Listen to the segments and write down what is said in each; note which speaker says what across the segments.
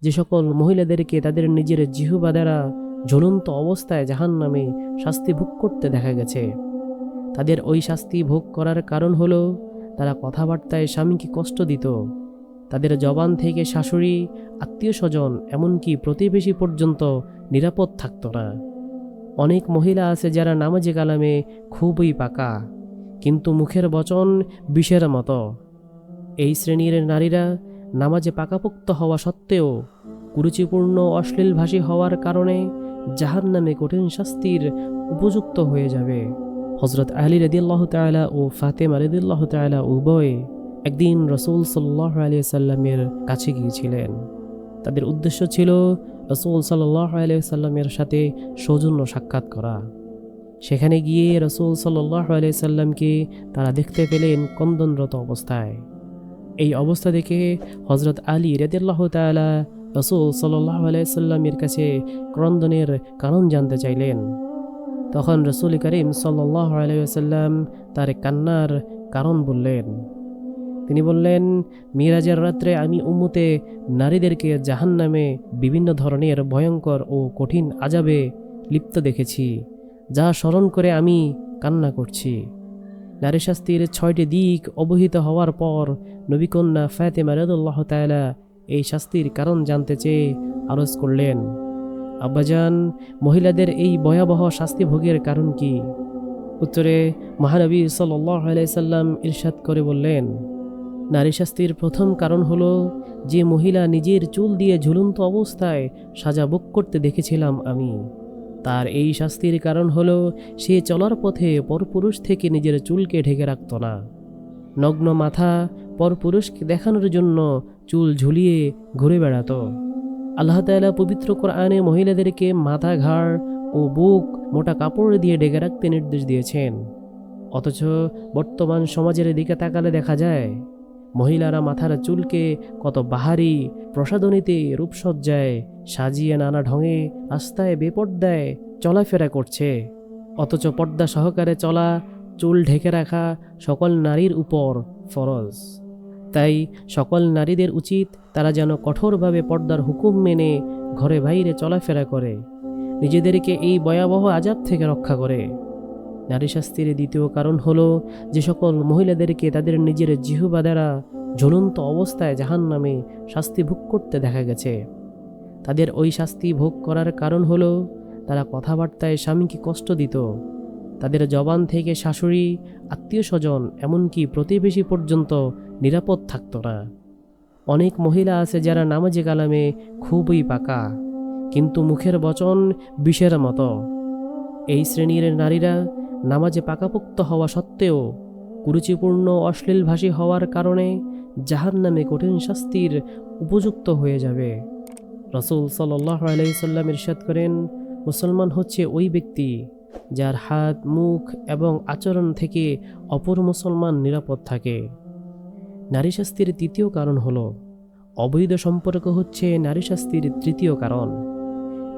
Speaker 1: যে সকল মহিলাদেরকে তাদের নিজের জিহ্বা দ্বারা জ্বলন্ত অবস্থায় জাহান্নামে শাস্তি ভোগ করতে দেখা গেছে। তাদের ওই শাস্তি ভোগ করার কারণ হলো তারা কথাবার্তায় স্বামীকে কষ্ট দিত। তাদের জবান থেকে শাশুড়ি, আত্মীয় স্বজন, এমনকি প্রতিবেশী পর্যন্ত নিরাপদ থাকত না। অনেক মহিলা আছে যারা নামাজে কালামে খুবই পাকা, কিন্তু মুখের বচন বিষের মতো। এই শ্রেণীর নারীরা নামাজে পাকাপোক্ত হওয়া সত্ত্বেও কুরুচিপূর্ণ অশ্লীলভাষী হওয়ার কারণে জাহান্নামে কঠিন শাস্তির উপযুক্ত হয়ে যাবে। হযরত আলী রাদিয়াল্লাহু তাআলা ও ফাতেমা রাদিয়াল্লাহু তাআলা উভয়ে একদিন রাসূল সাল্লাল্লাহু আলাইহি সাল্লামের কাছে গিয়েছিলেন। তাদের উদ্দেশ্য ছিল রাসূল সাল্লাল্লাহু আলাইহি সাল্লামের সাথে সৌজন্য সাক্ষাৎ করা। সেখানে গিয়ে রাসূল সাল্লাল্লাহু আলাইহি সাল্লামকে তারা দেখতে পেলেন ক্রন্দনরত অবস্থায়। এই অবস্থা দেখে হযরত আলী রাদিয়াল্লাহু তাআলা রাসূল সাল্লাল্লাহু আলাইহি সাল্লামের কাছে ক্রন্দনের কারণ জানতে চাইলেন। তখন রাসূল করিম সাল্লাল্লাহু আলাইহি ওয়াসাল্লাম তার কান্নার কারণ বললেন। তিনি বললেন, মিরাজের রাত্রে আমি উম্মতে নারীদেরকে জাহান্নামে বিভিন্ন ধরনের ভয়ঙ্কর ও কঠিন আযাবে লিপ্ত দেখেছি, যা স্মরণ করে আমি কান্না করছি। নারী শাস্তির 6টি দিক অবহিত হওয়ার পর নবীকন্যা ফাতেমা রাদিয়াল্লাহু তাআলা এই শাস্তির কারণ জানতে চেয়ে আরজ করলেন, আব্বাজান, মহিলাদের এই ভয়াবহ শাস্তি ভোগের কারণ কি? উত্তরে মহানবী সাল্লাল্লাহু আলাইহি সাল্লাম ইরশাদ করে বললেন, নারী শাস্তির প্রথম কারণ হলো যে মহিলা নিজের চুল দিয়ে ঝুলন্ত অবস্থায় সাজা ভোগ করতে দেখেছিলাম আমি। তার এই শাস্তির কারণ হলো সে চলার পথে পরপুরুষ থেকে নিজের চুলকে ঢেকে রাখত না। নগ্ন মাথা পরপুরুষকে দেখানোর জন্য চুল ঝুলিয়ে ঘুরে বেড়াত। আল্লাহ তাআলা পবিত্র কোরআনে মহিলাদেরকে মাথা, ঘাড় ও বুক মোটা কাপড় দিয়ে ঢেকে রাখতে নির্দেশ দিয়েছেন। অথচ বর্তমান সমাজের দিকে তাকালে দেখা যায় মহিলারা মাথার চুলকে কত বাহারি প্রসাধনীতে, রূপসজ্জায় সাজিয়ে নানা ঢঙে রাস্তায় বেপর্দায় চলাফেরা করছে। অথচ পর্দা সহকারে চলা, চুল ঢেকে রাখা সকল নারীর উপর ফরজ। তাই সকল নারীদের উচিত তারা যেন কঠোরভাবে পর্দার হুকুম মেনে ঘরে বাইরে চলাফেরা করে, নিজেদেরকে এই ভয়াবহ আযাব থেকে রক্ষা করে। নারী শাস্তির দ্বিতীয় কারণ হলো যে সকল মহিলাদেরকে তাদের নিজের জিহ্বা দ্বারা জ্বলন্ত অবস্থায় জাহান্নামে শাস্তি ভোগ করতে দেখা গেছে। তাদের ওই শাস্তি ভোগ করার কারণ হলো তারা কথাবার্তায় স্বামীকে কষ্ট দিত। তাদের জবান থেকে শাশুড়ি, আত্মীয় স্বজন, এমনকি প্রতিবেশী পর্যন্ত নিরাপদ থাকত না। অনেক মহিলা আছে যারা নামাজে কালামে খুবই পাকা, কিন্তু মুখের বচন বিষের মতো। এই শ্রেণীর নারীরা নামাজে পাকাপোক্ত হওয়া সত্ত্বেও কুরুচিপূর্ণ অশ্লীলভাষী হওয়ার কারণে জাহান্নামে কঠিন শাস্তির উপযুক্ত হয়ে যাবে। রাসূল সাল্লাল্লাহু আলাইহি সাল্লাম ইরশাদ করেন, মুসলমান হচ্ছে ওই ব্যক্তি যার হাত, মুখ এবং আচরণ থেকে অপর মুসলমান নিরাপদ থাকে। নারী শাস্তির তৃতীয় কারণ হলো অবৈধ সম্পর্ক হচ্ছে নারী শাস্তির তৃতীয় কারণ।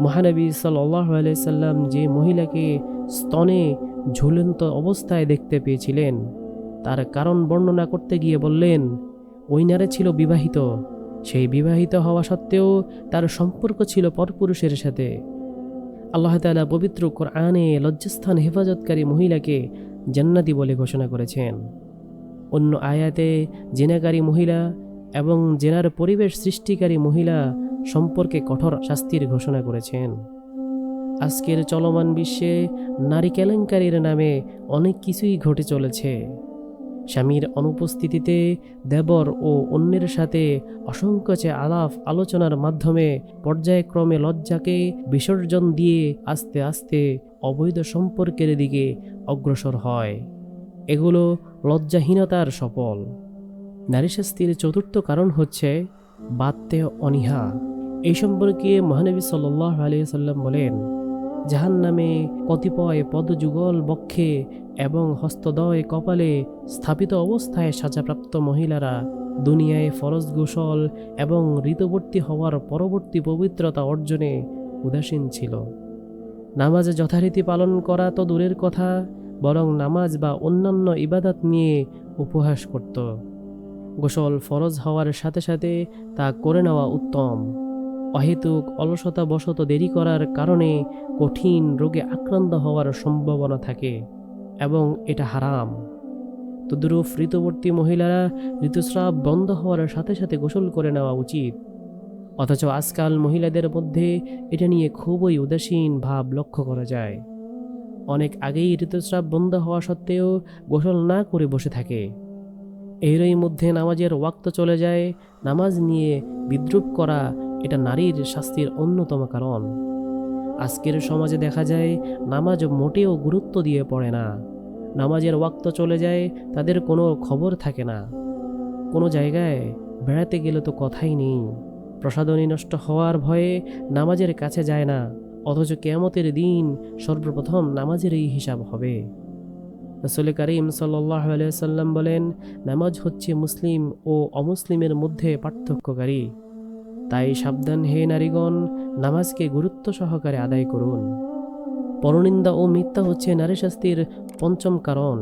Speaker 1: মহানবী সাল্লাল্লাহু আলাইহি সাল্লাম যে মহিলাকে স্তনে ঝুলন্ত অবস্থায় দেখতে পেয়েছিলেন তার কারণ বর্ণনা করতে গিয়ে বললেন, ওই নারী ছিল বিবাহিত। সেই বিবাহিত হওয়া সত্ত্বেও তার সম্পর্ক ছিল পরপুরুষের সাথে। আল্লাহ তাআলা পবিত্র কোরআনে লজ্জাস্থান হেফাজতকারী মহিলাকে জান্নাতি বলে ঘোষণা করেছেন। অন্য আয়াতে জেনাকারী মহিলা এবং জেনার পরিবেশ সৃষ্টিকারী মহিলা সম্পর্কে কঠোর শাস্তির ঘোষণা করেছেন। আজকের চলমান বিশ্বে নারী কেলেঙ্কারির নামে অনেক কিছুই ঘটে চলেছে। স্বামীর অনুপস্থিতিতে দেবর ও অন্যের সাথে অসংকোচে আলাপ আলোচনার মাধ্যমে পর্যায়ক্রমে লজ্জাকে বিসর্জন দিয়ে আস্তে আস্তে অবৈধ সম্পর্কের দিকে অগ্রসর হয়। এগুলো লজ্জাহীনতার সফল। নারী শাস্তির চতুর্থ কারণ হচ্ছে বাত্যে অনীহা। এই সম্পর্কে মহানবী সাল্লাল্লাহু আলাইহি সাল্লাম বলেন, জাহান্নামে কতিপয় পদযুগল বক্ষে এবং হস্তদ্বয় কপালে স্থাপিত অবস্থায় সাজাপ্রাপ্ত মহিলারা দুনিয়ায় ফরজ গোসল এবং ঋতুবর্তী হওয়ার পরবর্তী পবিত্রতা অর্জনে উদাসীন ছিল। নামাজ যথারীতি পালন করা তো দূরের কথা, বরং নামাজ বা অন্যান্য ইবাদত নিয়ে উপহাস করত। গোসল ফরজ হওয়ার সাথে সাথে তা করে নেওয়া উত্তম। অহেতুক অলসতাবশত দেরি করার কারণে কঠিন রোগে আক্রান্ত হওয়ার সম্ভাবনা থাকে এবং এটা হারাম। তদ্রূপ ঋতুবর্তী মহিলারা ঋতুস্রাব বন্ধ হওয়ার সাথে সাথে গোসল করে নেওয়া উচিত। অথচ আজকাল মহিলাদের মধ্যে এটা নিয়ে খুবই উদাসীন ভাব লক্ষ্য করা যায়। অনেক আগেই ঋতুস্রাব বন্ধ হওয়া সত্ত্বেও গোসল না করে বসে থাকে। এরই মধ্যে নামাজের ওয়াক্ত চলে যায়। নামাজ নিয়ে বিদ্রূপ করা এটা নারীর শাস্তির অন্যতম কারণ। আজকের সমাজে দেখা যায় নামাজ মোটেও গুরুত্ব দিয়ে পড়ে না। নামাজের ওয়াক্ত চলে যায়, তাদের কোনো খবর থাকে না। কোনো জায়গায় বেড়াতে গেলে তো কথাই নেই। প্রসাধনী নষ্ট হওয়ার ভয়ে নামাজের কাছে যায় না, অথচ কিয়ামতের দিন সর্বপ্রথম নামাজেরই হিসাব হবে। রাসূল করিম সাল্লাল্লাহু আলাইহি ওয়াসাল্লাম বলেন, নামাজ হচ্ছে মুসলিম ও অমুসলিমের মধ্যে পার্থক্যকারী। তাই সাবধান হে নারীগণ, নামাজকে গুরুত্ব সহকারে আদায় করুন। পরনিন্দা ও মিথ্যা হচ্ছে নারী শাস্তির পঞ্চম কারণ।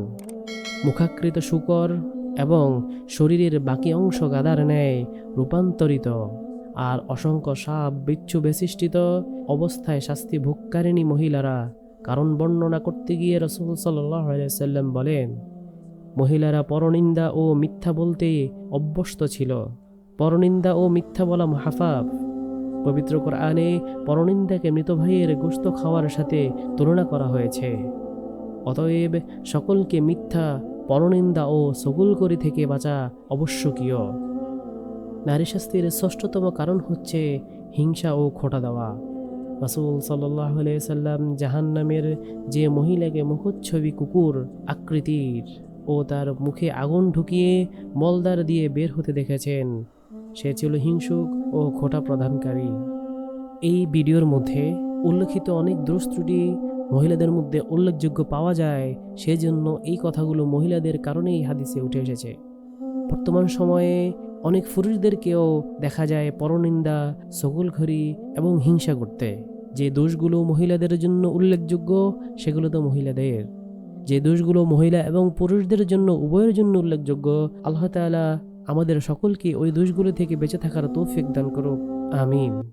Speaker 1: মুখাকৃত শূকর এবং শরীরের বাকি অংশ গাদার ন্যায় রূপান্তরিত আর অসংখ্য সাপ বিচ্ছু বেষ্টিত অবস্থায় শাস্তি ভোগকারিণী মহিলারা কারণ বর্ণনা করতে গিয়ে রাসূল সাল্লাল্লাহু আলাইহি ওয়াসাল্লাম বলেন, মহিলারা পরনিন্দা ও মিথ্যা বলতে অভ্যস্ত ছিল। পরনিন্দা ও মিথ্যা বলা মুহাফাফ। পবিত্র কোরআনে পরনিন্দাকে মৃত ভাইয়ের গোশত খাওয়ার সাথে তুলনা করা হয়েছে। অতএব সকলকে মিথ্যা, পরনিন্দা ও সগুলকরি থেকে বাঁচা আবশ্যকীয়। নারী শাস্তির ষষ্ঠতম কারণ হচ্ছে হিংসা ও খোঁটা দেওয়া। রাসূল সাল্লাল্লাহু আলাইহি ওয়াসাল্লাম জাহান্নামের যে মহিলাকে মুখচ্ছবি কুকুর আকৃতির ও তার মুখে আগুন ঢুকিয়ে মলদার দিয়ে বের হতে দেখেছেন, সে ছিল হিংসুক ও খোঁটা প্রদানকারী। এই ভিডিওর মধ্যে উল্লেখিত অনেক দোষ ত্রুটি মহিলাদের মধ্যে উল্লেখযোগ্য পাওয়া যায়, সেজন্য এই কথাগুলো মহিলাদের কারণেই হাদিসে উঠে এসেছে। বর্তমান সময়ে অনেক পুরুষদেরকেও দেখা যায় পরনিন্দা, সগুলখড়ি এবং হিংসা করতে। যে দোষগুলো মহিলাদের জন্য উল্লেখযোগ্য সেগুলো তো মহিলাদের। যে দোষগুলো মহিলা এবং পুরুষদের জন্য উভয়ের জন্য উল্লেখযোগ্য, আল্লাহ তাআলা আমাদের সকলকে ওই দোষগুলো থেকে বেঁচে থাকার তৌফিক দান করুক। আমিন।